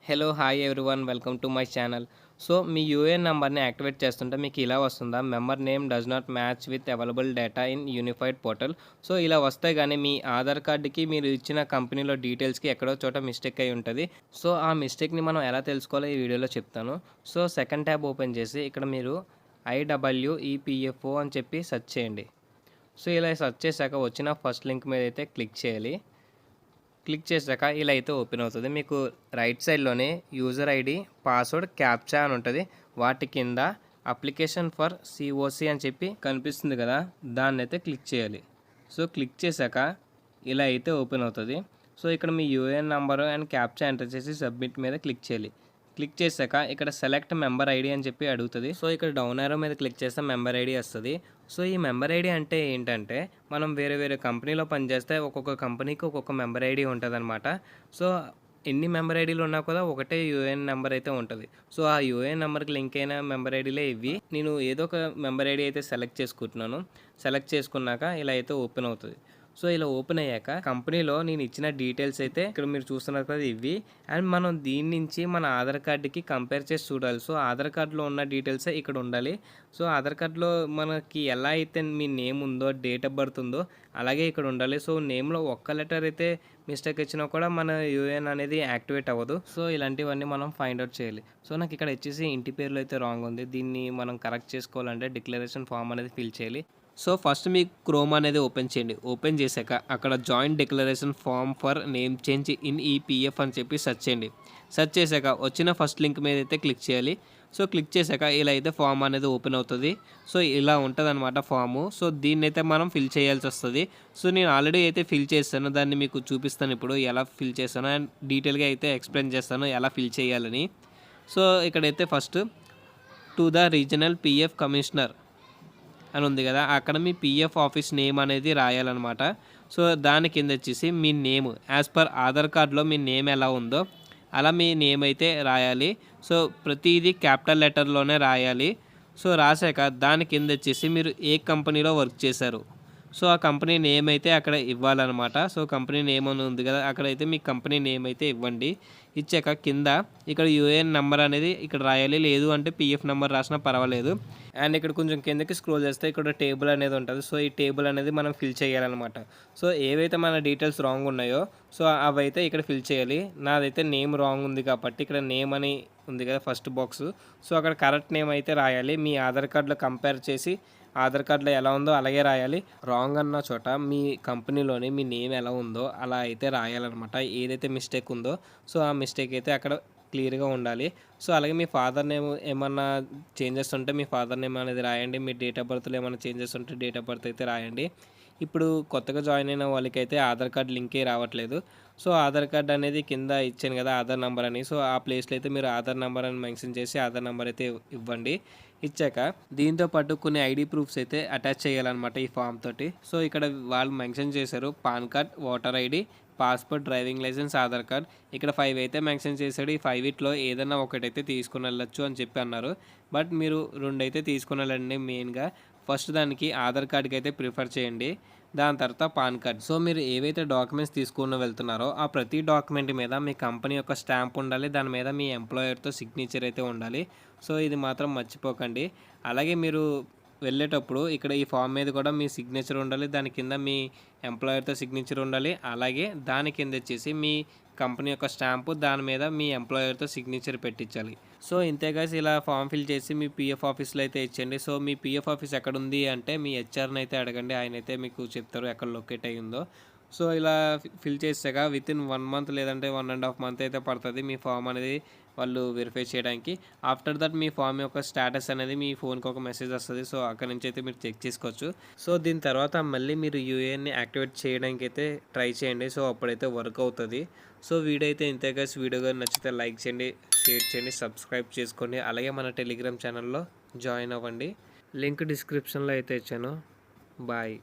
Hello hi everyone welcome to my channel. So me UAN నెంబర్ని activate చేస్తుంటే మీకు ఇలా వస్తుందా, member name does not match with available data in unified portal. So ఇలా వస్తే కానీ మీ ఆధార్ కార్డుకి మీరు ఇచ్చిన కంపెనీలో డీటెయిల్స్కి ఎక్కడో చోట మిస్టేక్ అయి ఉంటుంది. సో ఆ మిస్టేక్ని మనం ఎలా తెలుసుకోవాలో ఈ వీడియోలో చెప్తాను. సో సెకండ్ ట్యాబ్ ఓపెన్ చేసి ఇక్కడ మీరు IEEPFO అని చెప్పి సెర్చ్ చేయండి. సో ఇలా సెర్చ్ చేశాక వచ్చిన ఫస్ట్ లింక్ మీద అయితే క్లిక్ చేయాలి. క్లిక్ చేశాక ఇలా అయితే ఓపెన్ అవుతుంది. మీకు రైట్ సైడ్లోనే యూజర్ ఐడి, పాస్వర్డ్, క్యాప్చా అని ఉంటుంది. వాటి కింద అప్లికేషన్ ఫర్ COC అని చెప్పి కనిపిస్తుంది కదా, దాన్ని అయితే క్లిక్ చేయాలి. సో క్లిక్ చేశాక ఇలా అయితే ఓపెన్ అవుతుంది. సో ఇక్కడ మీ UAN number and captcha enter చేసి సబ్మిట్ మీద క్లిక్ చేయాలి. క్లిక్ చేశాక ఇక్కడ సెలెక్ట్ మెంబర్ ఐడి అని చెప్పి అడుగుతుంది. సో ఇక్కడ డౌన్ యారో మీద క్లిక్ చేస్తే మెంబర్ ఐడి వస్తుంది. సో ఈ మెంబర్ ఐడి అంటే ఏంటంటే, మనం వేరే వేరే కంపెనీలో పనిచేస్తే ఒక్కొక్క కంపెనీకి ఒక్కొక్క మెంబర్ ఐడి ఉంటుంది అనమాట. సో ఎన్ని మెంబర్ ఐడీలు ఉన్నా కూడా ఒకటే యూఏఎన్ నెంబర్ అయితే ఉంటుంది. సో ఆ యూఏఎన్ నెంబర్కి లింక్ అయిన మెంబర్ ఐడీలే ఇవి. నేను ఏదో ఒక మెంబర్ ఐడి అయితే సెలెక్ట్ చేసుకుంటున్నాను. సెలెక్ట్ చేసుకున్నాక ఇలా అయితే ఓపెన్ అవుతుంది. సో ఇలా ఓపెన్ అయ్యాక కంపెనీలో నేను ఇచ్చిన డీటెయిల్స్ అయితే ఇక్కడ మీరు చూస్తున్నారు కదా ఇవి. అండ్ మనం దీని నుంచి మన ఆధార్ కార్డుకి కంపేర్ చేసి చూడాలి. సో ఆధార్ కార్డులో ఉన్న డీటెయిల్సే ఇక్కడ ఉండాలి. సో ఆధార్ కార్డులో మనకి ఎలా అయితే మీ నేమ్ ఉందో, డేట్ ఆఫ్ బర్త్ ఉందో అలాగే ఇక్కడ ఉండాలి. సో నేమ్లో ఒక్క లెటర్ అయితే మిస్టేక్ ఇచ్చినా కూడా మన యూఏఎన్ అనేది యాక్టివేట్ అవ్వదు. సో ఇలాంటివన్నీ మనం ఫైండ్ అవుట్ చేయాలి. సో నాకు ఇక్కడ వచ్చేసి ఇంటి పేర్లు అయితే రాంగ్ ఉంది. దీన్ని మనం కరెక్ట్ చేసుకోవాలంటే డిక్లరేషన్ ఫామ్ అనేది ఫిల్ చేయాలి. సో ఫస్ట్ మీ క్రోమ్ అనేది ఓపెన్ చేయండి. ఓపెన్ చేశాక అక్కడ joint declaration form for name change in EPF అని చెప్పి సెర్చ్ చేయండి. సెర్చ్ చేశాక వచ్చిన ఫస్ట్ లింక్ మీద అయితే క్లిక్ చేయాలి. సో క్లిక్ చేశాక ఇలా అయితే ఫామ్ అనేది ఓపెన్ అవుతుంది. సో ఇలా ఉంటుంది అనమాట ఫాము. సో దీన్ని అయితే మనం ఫిల్ చేయాల్సి వస్తుంది. సో నేను ఆల్రెడీ అయితే ఫిల్ చేస్తాను, దాన్ని మీకు చూపిస్తాను ఇప్పుడు ఎలా ఫిల్ చేస్తాను అండ్ డీటెయిల్గా అయితే ఎక్స్ప్లెయిన్ చేస్తాను ఎలా ఫిల్ చేయాలని. సో ఇక్కడైతే first to the regional PF commissioner అని ఉంది కదా, అక్కడ మీ PF ఆఫీస్ నేమ్ అనేది రాయాలన్నమాట. సో దాని కింద వచ్చేసి మీ నేమ్ యాజ్ పర్ ఆధార్ కార్డులో మీ నేమ్ ఎలా ఉందో అలా మీ నేమ్ అయితే రాయాలి. సో ప్రతిదీ క్యాపిటల్ లెటర్లోనే రాయాలి. సో రాశాక దాని కింద వచ్చేసి మీరు ఏ కంపెనీలో వర్క్ చేశారు, సో ఆ కంపెనీ నేమ్ అయితే అక్కడ ఇవ్వాలన్నమాట. సో కంపెనీ నేమ్ అని ఉంది కదా, అక్కడైతే మీ కంపెనీ నేమ్ అయితే ఇవ్వండి. ఇచ్చాక కింద ఇక్కడ యూఏఎన్ నెంబర్ అనేది ఇక్కడ రాయాలి, లేదు అంటే PF నెంబర్ రాసినా పర్వాలేదు. అండ్ ఇక్కడ కొంచెం కిందకి స్క్రోల్ చేస్తే ఇక్కడ టేబుల్ అనేది ఉంటుంది. సో ఈ టేబుల్ అనేది మనం ఫిల్ చేయాలన్నమాట. సో ఏవైతే మన డీటెయిల్స్ రాంగ్ ఉన్నాయో సో అవైతే ఇక్కడ ఫిల్ చేయాలి. నాదైతే నేమ్ రాంగ్ ఉంది కాబట్టి ఇక్కడ నేమ్ అని ఉంది కదా ఫస్ట్ బాక్స్, సో అక్కడ కరెక్ట్ నేమ్ అయితే రాయాలి. మీ ఆధార్ కార్డులో కంపేర్ చేసి ఆధార్ కార్డులో ఎలా ఉందో అలాగే రాయాలి. రాంగ్ అన్న చోట మీ కంపెనీలోని మీ నేమ్ ఎలా ఉందో అలా అయితే రాయాలన్నమాట. ఏదైతే మిస్టేక్ ఉందో సో ఆ మిస్టేక్ అయితే అక్కడ క్లియర్గా ఉండాలి. సో అలాగే మీ ఫాదర్ నేమ్ ఏమన్నా చేంజెస్ ఉంటే మీ ఫాదర్ నేమ్ అనేది రాయండి. మీ డేట్ ఆఫ్ బర్త్లో ఏమైనా చేంజెస్ ఉంటే డేట్ ఆఫ్ బర్త్ అయితే రాయండి. ఇప్పుడు కొత్తగా జాయిన్ అయిన వాళ్ళకైతే ఆధార్ కార్డ్ లింకే రావట్లేదు. సో ఆధార్ కార్డ్ అనేది కింద ఇచ్చాను కదా ఆధార్ నెంబర్ అని, సో ఆ ప్లేస్లో అయితే మీరు ఆధార్ నెంబర్ అని మెన్షన్ చేసి ఆధార్ నెంబర్ అయితే ఇవ్వండి. ఇచ్చాక దీంతో పాటు కొన్ని ID ప్రూఫ్స్ అయితే అటాచ్ చేయాలన్నమాట ఈ ఫామ్ తోటి. సో ఇక్కడ వాళ్ళు మెన్షన్ చేశారు PAN card, voter ID, passport, driving license, Aadhaar card. ఇక్కడ 5 అయితే మెన్షన్ చేశాడు. ఈ 5 ఏదైనా ఒకటైతే తీసుకుని వెళ్ళొచ్చు అని చెప్పి అన్నారు. బట్ మీరు 2 అయితే తీసుకుని వెళ్ళండి. మెయిన్గా ఫస్ట్ దానికి ఆధార్ కార్డ్కి అయితే ప్రిఫర్ చేయండి, దాని తర్వాత పాన్ కార్డ్. సో మీరు ఏవైతే డాక్యుమెంట్స్ తీసుకుని వెళ్తున్నారో ఆ ప్రతి డాక్యుమెంట్ మీద మీ కంపెనీ యొక్క స్టాంప్ ఉండాలి, దాని మీద మీ ఎంప్లాయర్తో సిగ్నేచర్ అయితే ఉండాలి. సో ఇది మాత్రం మర్చిపోకండి. అలాగే మీరు వెళ్ళేటప్పుడు ఇక్కడ ఈ ఫామ్ మీద కూడా మీ సిగ్నేచర్ ఉండాలి, దాని కింద మీ ఎంప్లాయర్తో సిగ్నేచర్ ఉండాలి. అలాగే దాని కింద వచ్చేసి మీ కంపెనీ యొక్క స్టాంపు, దాని మీద మీ ఎంప్లాయర్తో సిగ్నేచర్ పెట్టించాలి. సో ఇంతే గైస్, ఇలా ఫామ్ ఫిల్ చేసి మీ PF ఆఫీస్లో అయితే ఇచ్చండి. సో మీ PF ఆఫీస్ ఎక్కడ ఉంది అంటే మీ HRని అయితే అడగండి, ఆయన అయితే మీకు చెప్తారు ఎక్కడ లొకేట్ అయ్యి ఉందో. సో ఇలా ఫిల్ చేసాక వితిన్ 1 మంత్ లేదంటే 1.5 మంత్ అయితే పడుతుంది మీ ఫామ్ అనేది వాళ్ళు వెరిఫై చేయడానికి. ఆఫ్టర్ దట్ మీ ఫామ్ యొక్క స్టేటస్ అనేది మీ ఫోన్కి ఒక మెసేజ్ వస్తుంది. సో అక్కడ నుంచి అయితే మీరు చెక్ చేసుకోవచ్చు. సో దీని తర్వాత మళ్ళీ మీరు యూఏఎన్ని యాక్టివేట్ చేయడానికి అయితే ట్రై చేయండి. సో అప్పుడైతే వర్క్ అవుతుంది. సో వీడియో అయితే ఇంతే గైస్. వీడియో కానీ నచ్చితే లైక్ చేయండి, షేర్ చేయండి, సబ్స్క్రైబ్ చేసుకోండి. అలాగే మన టెలిగ్రామ్ ఛానల్లో జాయిన్ అవ్వండి. లింక్ డిస్క్రిప్షన్లో అయితే ఇచ్చాను. బాయ్.